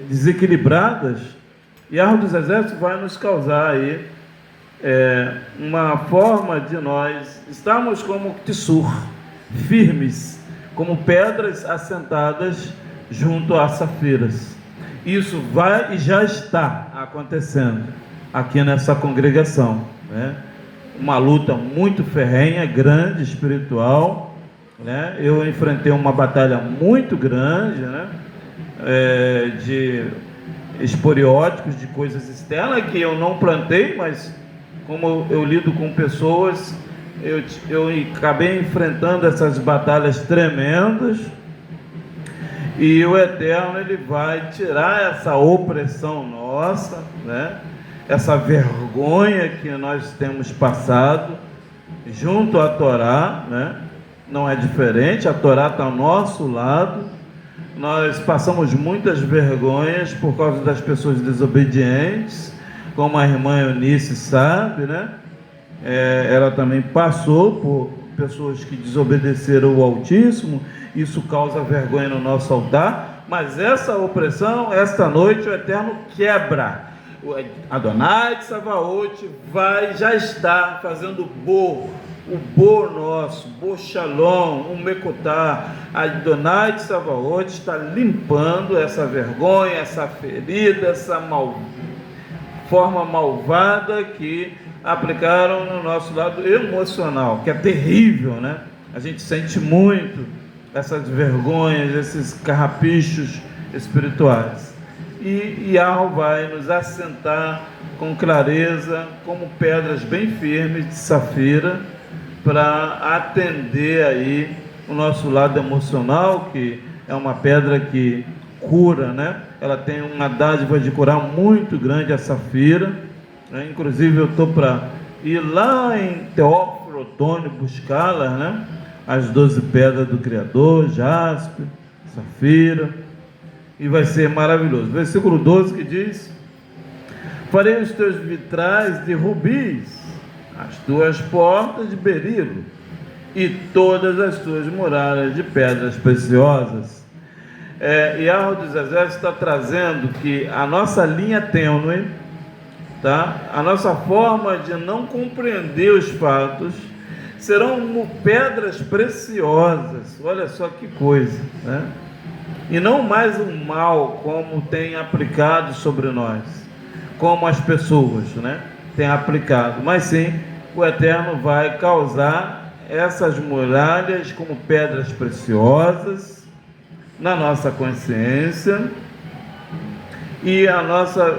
desequilibradas, Yahweh dos Exércitos vai nos causar aí uma forma de nós estarmos como tissur, firmes, como pedras assentadas junto a safiras. Isso vai e já está acontecendo aqui nessa congregação, né? Uma luta muito ferrenha, grande, espiritual, né? Eu enfrentei uma batalha muito grande, né? De esporióticos, de coisas externas que eu não plantei, mas como eu lido com pessoas, eu acabei enfrentando essas batalhas tremendas, e o Eterno, ele vai tirar essa opressão nossa, né? Essa vergonha que nós temos passado junto à Torá, né? Não é diferente, a Torá está ao nosso lado. Nós passamos muitas vergonhas por causa das pessoas desobedientes, como a irmã Eunice sabe, né? Ela também passou por pessoas que desobedeceram o Altíssimo. Isso causa vergonha no nosso altar, mas essa opressão, esta noite, o Eterno quebra. O Adonai de Savaote já está fazendo o Bor nosso, Bor Shalom, o Mekotá. Adonai de Savaote está limpando essa vergonha, essa ferida, essa forma malvada que aplicaram no nosso lado emocional, que é terrível, né? A gente sente muito essas vergonhas, esses carrapichos espirituais. E Yahweh vai nos assentar com clareza, como pedras bem firmes de safira, para atender aí o nosso lado emocional, que é uma pedra que cura, né? Ela tem uma dádiva de curar muito grande, a safira, né? Inclusive eu estou para ir lá em Teófilo Otônio buscá-las, né? As 12 pedras do Criador, jaspe, safira, e vai ser maravilhoso. Versículo 12 que diz: farei os teus vitrais de rubis, as tuas portas de berilo, e todas as tuas muralhas de pedras preciosas. Yahweh dos Exércitos está trazendo que a nossa linha tênue, tá? A nossa forma de não compreender os fatos, serão como pedras preciosas. Olha só que coisa, né? E não mais o mal como tem aplicado sobre nós, como as pessoas, né, têm aplicado, mas sim, o Eterno vai causar essas muralhas como pedras preciosas na nossa consciência, e a nossa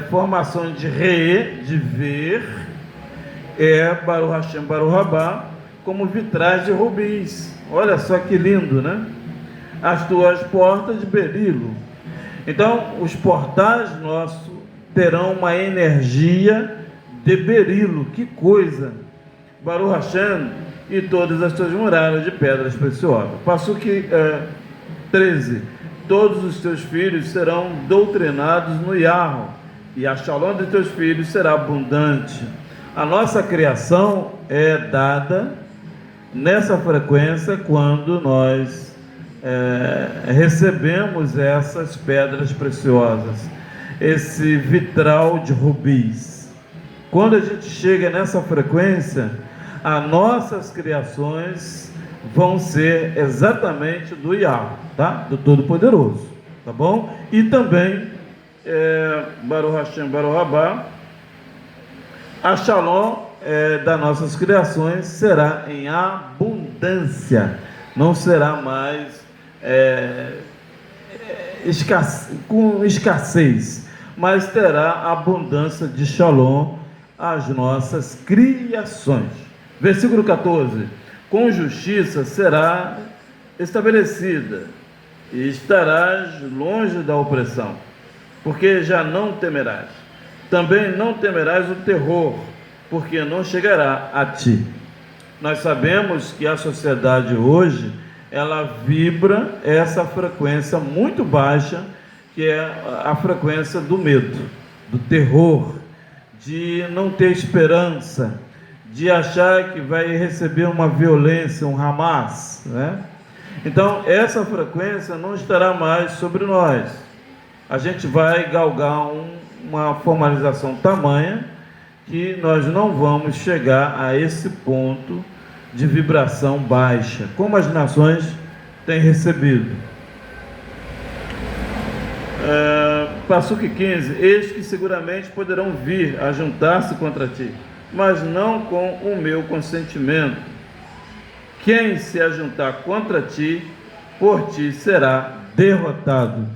formação de ver, Baruch Hashem, Baruch Rabá, como vitrais de rubis. Olha só que lindo, né? As tuas portas de berilo. Então, os portais nossos terão uma energia de berilo. Que coisa! Baruch Hashem, e todas as tuas muralhas de pedras preciosas. Passuque 13. Todos os teus filhos serão doutrinados no Yahweh, e a shalom de teus filhos será abundante. A nossa criação é dada nessa frequência quando nós recebemos essas pedras preciosas, esse vitral de rubis. Quando a gente chega nessa frequência, as nossas criações vão ser exatamente do Yahweh, tá? Do Todo-Poderoso, tá bom? E também Baruch Hashem, Baruch Rabá, a Shalom das nossas criações será em abundância, não será mais com escassez, mas terá abundância de Shalom as nossas criações. Versículo 14: com justiça será estabelecida e estarás longe da opressão, porque já não temerás. Também não temerás o terror, porque não chegará a ti. Nós sabemos que a sociedade hoje, ela vibra essa frequência muito baixa, que é a frequência do medo, do terror, de não ter esperança, de achar que vai receber uma violência, um Hamas, né? Então, essa frequência não estará mais sobre nós. A gente vai galgar uma formalização tamanha que nós não vamos chegar a esse ponto de vibração baixa, como as nações têm recebido. Passuque 15: eis que seguramente poderão vir a juntar-se contra ti, mas não com o meu consentimento. Quem se ajuntar contra ti, por ti será derrotado.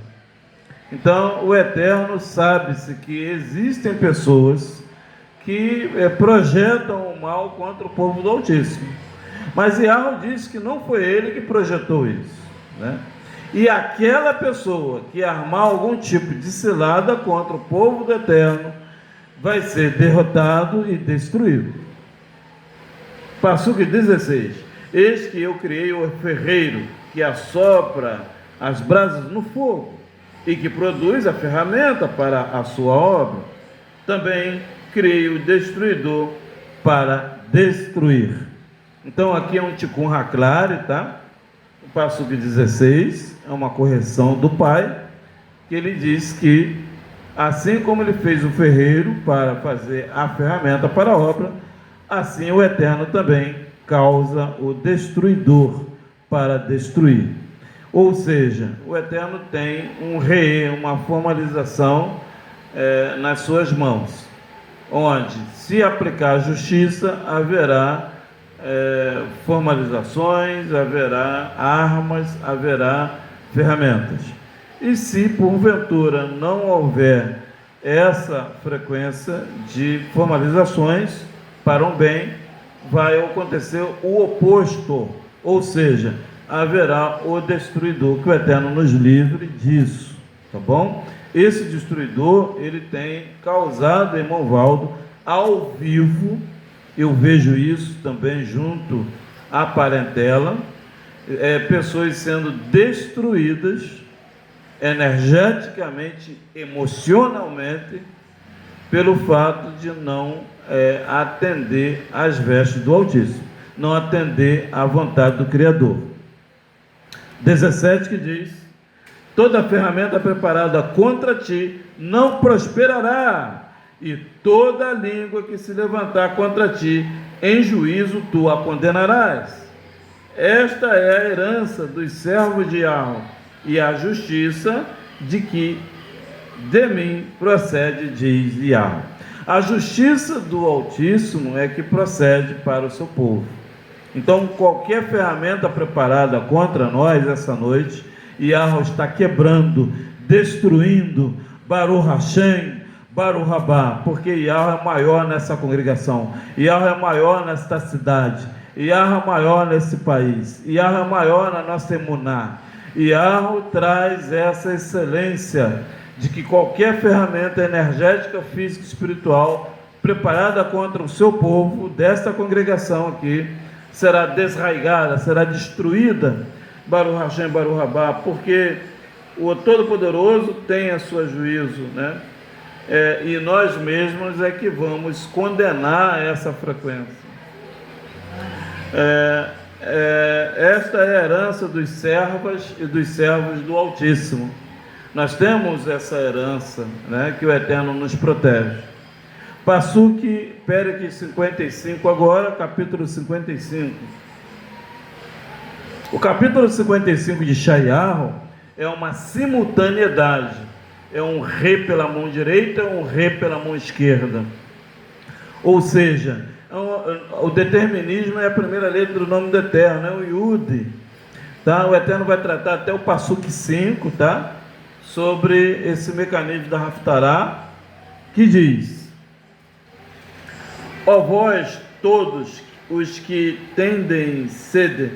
Então, o Eterno sabe-se que existem pessoas que projetam o mal contra o povo do Altíssimo. Mas Yahweh diz que não foi ele que projetou isso, né? E aquela pessoa que armar algum tipo de cilada contra o povo do Eterno vai ser derrotado e destruído. Passuque 16: eis que eu criei o ferreiro que assopra as brasas no fogo e que produz a ferramenta para a sua obra. Também criei o destruidor para destruir. Então aqui é um Tikkun Haklari, tá? O Passuque 16 é uma correção do pai, que ele diz que assim como ele fez o ferreiro para fazer a ferramenta para a obra, assim o Eterno também causa o destruidor para destruir. Ou seja, o Eterno tem uma formalização nas suas mãos, onde, se aplicar a justiça, haverá formalizações, haverá armas, haverá ferramentas. E se porventura não houver essa frequência de formalizações para um bem, vai acontecer o oposto, ou seja, haverá o destruidor, que o Eterno nos livre disso, tá bom? Esse destruidor, ele tem causado, irmão Valdo, ao vivo, eu vejo isso também junto à parentela, pessoas sendo destruídas energeticamente, emocionalmente, pelo fato de não atender às vestes do Altíssimo, não atender à vontade do Criador. 17 que diz: toda ferramenta preparada contra ti não prosperará, e toda língua que se levantar contra ti, em juízo tu a condenarás. Esta é a herança dos servos de Yahweh, e a justiça de que de mim procede, diz Yahweh. A justiça do Altíssimo é que procede para o seu povo. Então, qualquer ferramenta preparada contra nós essa noite, Yahweh está quebrando, destruindo, Baruch Hashem, Baruch Rabá, porque Yahweh é maior nessa congregação, Yahweh é maior nesta cidade, Yahweh é maior nesse país, Yahweh é maior na nossa emuná. Yahweh traz essa excelência de que qualquer ferramenta energética, física e espiritual preparada contra o seu povo, desta congregação aqui, será desraigada, será destruída, Baruch Hashem, Baruch Rabá, porque o Todo-Poderoso tem a seu juízo, né? E nós mesmos é que vamos condenar essa frequência. Esta é a herança dos servos e dos servos do Altíssimo. Nós temos essa herança, né, que o Eterno nos protege. Passuque Pérez 55 agora, capítulo 55. O capítulo 55 de Shayahu é uma simultaneidade. É um rei pela mão direita, um rei pela mão esquerda. Ou seja, o determinismo é a primeira letra do nome do Eterno, é o Yud. Tá? O Eterno vai tratar até o Passuque 5, tá? Sobre esse mecanismo da Haftará, que diz: Ó vós todos os que tendem sede,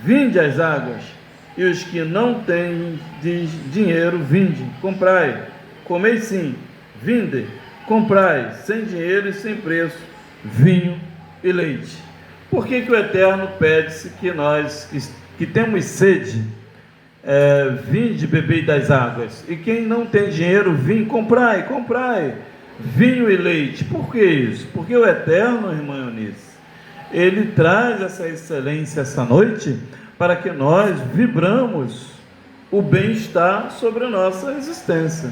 vinde às águas, e os que não têm dinheiro, vinde, comprai, comei sim, vinde, comprai, sem dinheiro e sem preço, vinho e leite. Por que o Eterno pede-se que nós, que temos sede, vinde, bebei das águas, e quem não tem dinheiro, vim, comprai, vinho e leite? Por que isso? Porque o Eterno, irmã Eunice, ele traz essa excelência essa noite para que nós vibramos o bem-estar sobre a nossa existência.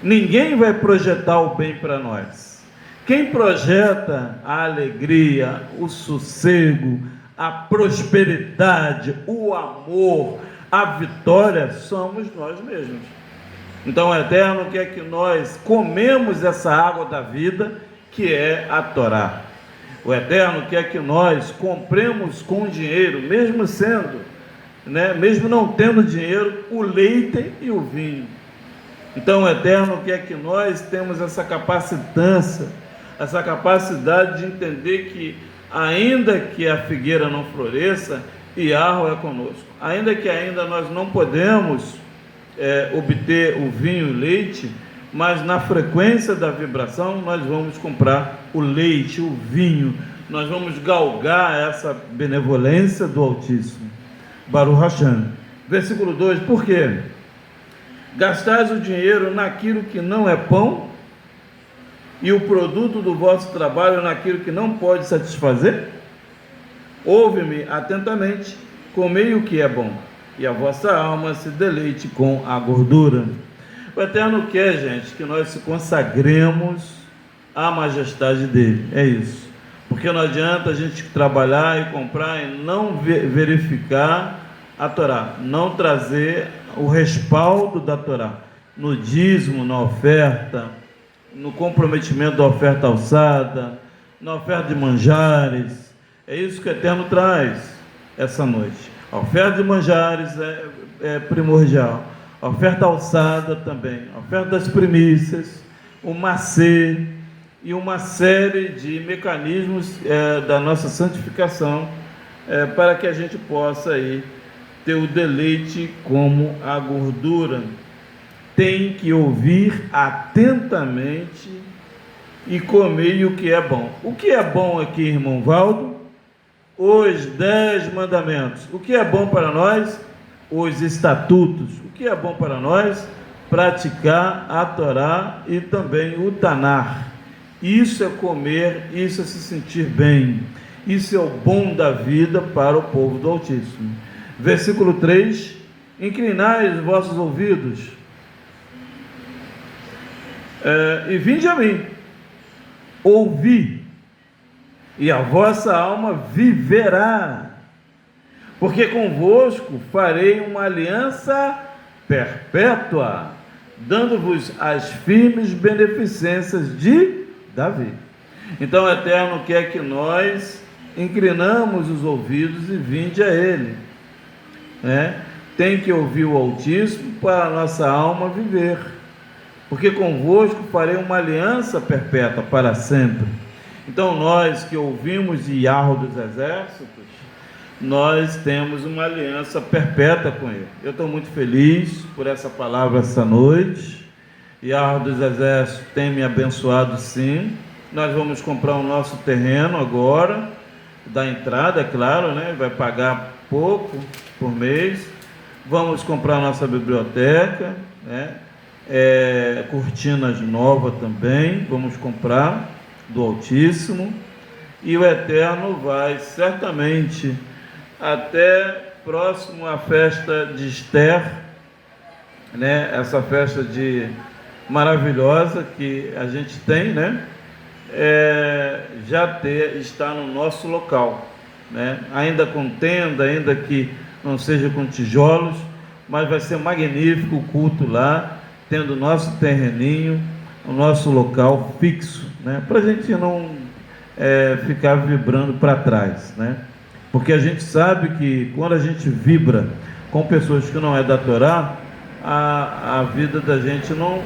Ninguém vai projetar o bem para nós. Quem projeta a alegria, o sossego, a prosperidade, o amor, a vitória, somos nós mesmos. Então o Eterno quer que nós comemos essa água da vida, que é a Torá. O Eterno quer que nós compremos com dinheiro, mesmo sendo, mesmo não tendo dinheiro, o leite e o vinho. Então o Eterno quer que nós temos essa capacitância, essa capacidade de entender que, ainda que a figueira não floresça, Yahweh é conosco. Ainda que ainda nós não podemos obter o vinho e o leite, mas na frequência da vibração nós vamos comprar o leite, o vinho, nós vamos galgar essa benevolência do Altíssimo. Baruch Hashem. Versículo 2, por quê? Gastais o dinheiro naquilo que não é pão, e o produto do vosso trabalho naquilo que não pode satisfazer? Ouve-me atentamente, comei o que é bom, e a vossa alma se deleite com a gordura. O Eterno quer, gente, que nós se consagremos à majestade dele, é isso. Porque não adianta a gente trabalhar e comprar e não verificar a Torá, não trazer o respaldo da Torá, no dízimo, na oferta, no comprometimento da oferta alçada, na oferta de manjares. É isso que o Eterno traz essa noite. A oferta de manjares é primordial. A oferta alçada também. A oferta das primícias, o macê e uma série de mecanismos da nossa santificação para que a gente possa aí ter o deleite como a gordura. Tem que ouvir atentamente e comer o que é bom. O que é bom aqui, irmão Valdo? Os 10 mandamentos. O que é bom para nós? Os estatutos. O que é bom para nós? Praticar a Torá e também o Tanar. Isso é comer, isso é se sentir bem. Isso é o bom da vida para o povo do Altíssimo. Versículo 3: inclinai os vossos ouvidos e vinde a mim, ouvi, e a vossa alma viverá, porque convosco farei uma aliança perpétua, dando-vos as firmes beneficências de Davi. Então o Eterno quer que nós inclinamos os ouvidos e vinde a Ele, Tem que ouvir o Altíssimo para a nossa alma viver, porque convosco farei uma aliança perpétua para sempre. Então nós que ouvimos Yahweh dos exércitos, nós temos uma aliança perpétua com Ele. Eu estou muito feliz por essa palavra essa noite. Yahweh dos exércitos tem me abençoado sim. Nós vamos comprar o nosso terreno agora, da entrada, é claro, vai pagar pouco por mês. Vamos comprar a nossa biblioteca, cortinas novas também, vamos comprar do Altíssimo, e o Eterno vai certamente até próximo à festa de Esther, essa festa maravilhosa que a gente tem, está no nosso local, ainda com tenda, ainda que não seja com tijolos, mas vai ser magnífico o culto lá, tendo o nosso terreninho, o nosso local fixo, para a gente não ficar vibrando para trás, porque a gente sabe que quando a gente vibra com pessoas que não é da Torá, a vida da gente não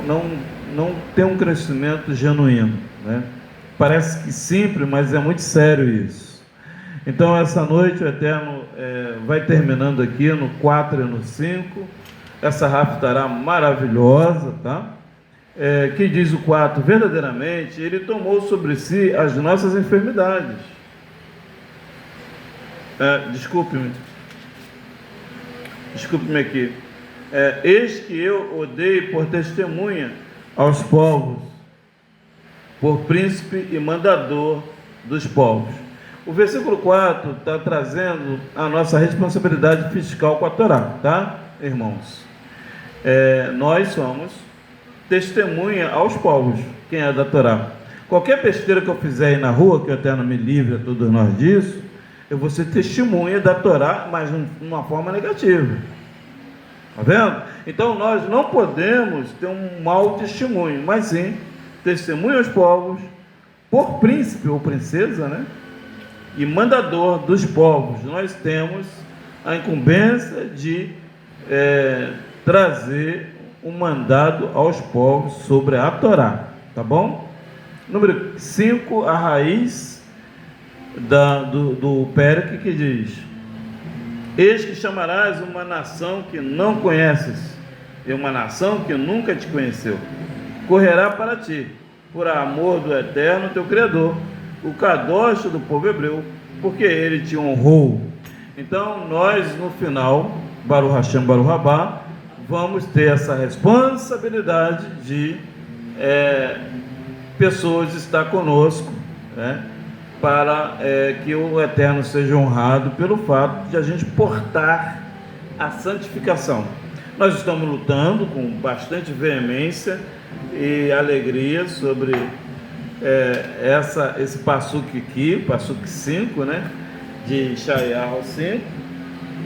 tem um crescimento genuíno, Parece que simples, mas é muito sério isso. Então, essa noite o Eterno vai terminando aqui no 4 e no 5. Essa Haftará maravilhosa, tá? Que diz o 4, verdadeiramente, ele tomou sobre si as nossas enfermidades. Desculpe-me aqui. Eis que eu o dei por testemunha aos povos, por príncipe e mandador dos povos. O versículo 4 está trazendo a nossa responsabilidade fiscal com a Torá, tá, irmãos? Nós somos testemunha aos povos, quem é da Torá. Qualquer besteira que eu fizer aí na rua, que o Eterno me livre a todos nós disso, eu vou ser testemunha da Torá, mas de uma forma negativa. Está vendo? Então nós não podemos ter um mau testemunho, mas sim testemunho aos povos, por príncipe ou princesa, né? E mandador dos povos. Nós temos a incumbência de trazer um mandado aos povos sobre a Torá, tá bom? Número 5, a raiz do Pérec, que diz: eis que chamarás uma nação que não conheces, e uma nação que nunca te conheceu, correrá para ti, por amor do Eterno teu Criador, o Kadosh do povo hebreu, porque ele te honrou. Então nós no final, Baruch Hashem, Baruch Rabá, vamos ter essa responsabilidade de pessoas estar conosco, né, para que o Eterno seja honrado pelo fato de a gente portar a santificação. Nós estamos lutando com bastante veemência e alegria sobre esse Passuque aqui, Passuque 5, né, de Yeshayahu 5,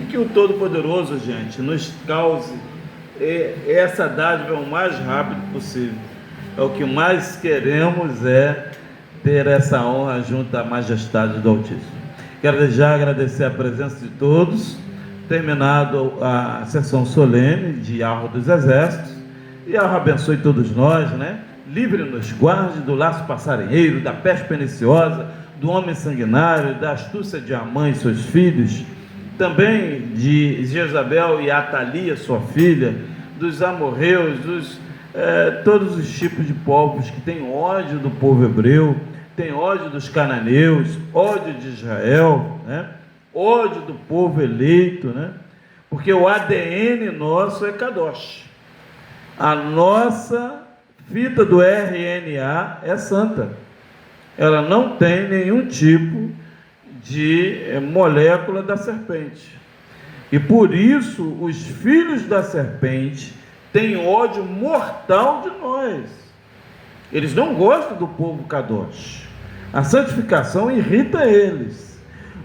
e que o Todo-Poderoso, gente, nos cause essa dádiva o mais rápido possível. O que mais queremos ter essa honra junto à majestade do Altíssimo. Quero já agradecer a presença de todos, terminado a sessão solene de Arro dos Exércitos, e Arro abençoe todos nós, né? Livre-nos, guarde do laço passarinheiro, da peste perniciosa, do homem sanguinário, da astúcia de Amã e seus filhos, também de Jezabel e Atalia, sua filha, dos amorreus, todos os tipos de povos que têm ódio do povo hebreu, tem ódio dos cananeus, ódio de Israel, né? Ódio do povo eleito, né? Porque o ADN nosso é Kadosh. A nossa fita do RNA é santa. Ela não tem nenhum tipo de molécula da serpente. E por isso os filhos da serpente têm ódio mortal de nós. Eles não gostam do povo Kadosh. A santificação irrita eles.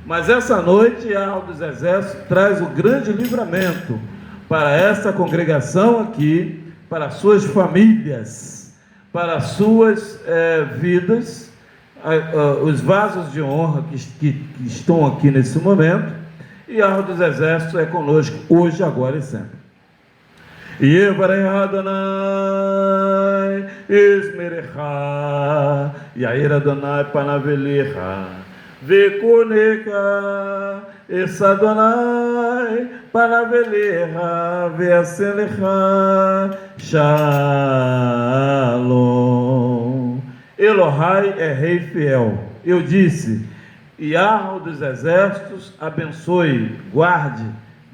Mas essa noite, a Arro dos Exércitos traz o grande livramento para essa congregação aqui, para suas famílias, para suas vidas, os vasos de honra que estão aqui nesse momento, e a Arro dos Exércitos é conosco hoje, agora e sempre. Yevarei Adonai Esmerecha Yair Adonai Panavelecha Vekoneka Es Adonai Panavelecha Veaselecha Shalom. Elohai é rei fiel. Eu disse: Yahweh dos exércitos abençoe, guarde,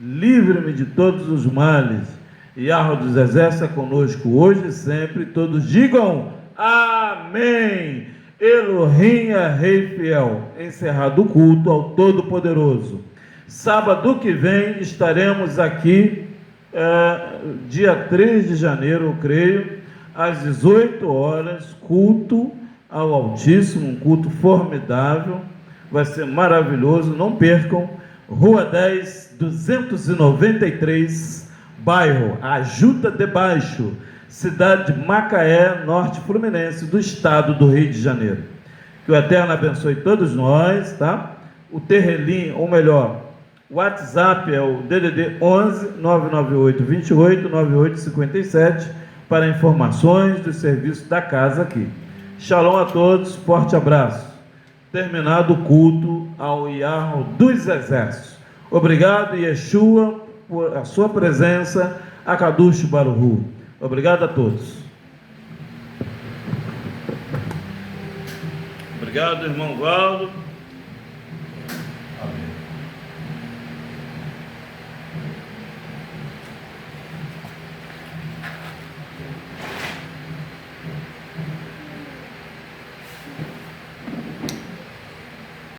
livre-me de todos os males. Yahweh dos exércitos é conosco hoje e sempre. Todos digam amém. Elohim é rei fiel. Encerrado o culto ao Todo-Poderoso. Sábado que vem estaremos aqui, dia 3 de janeiro, eu creio, às 18 horas, culto ao Altíssimo, um culto formidável, vai ser maravilhoso, não percam. Rua 10, 293, bairro Ajuda de Baixo, cidade de Macaé, Norte Fluminense, do estado do Rio de Janeiro. Que o Eterno abençoe todos nós, tá? O Terrelim, ou melhor, o WhatsApp é o DDD 11 998 28 98 57 para informações do serviço da casa aqui. Shalom a todos, forte abraço. Terminado o culto ao Yahweh dos Exércitos. Obrigado, Yeshua, por a sua presença, Akadush Baruhu. Obrigado a todos. Obrigado, irmão Valdo.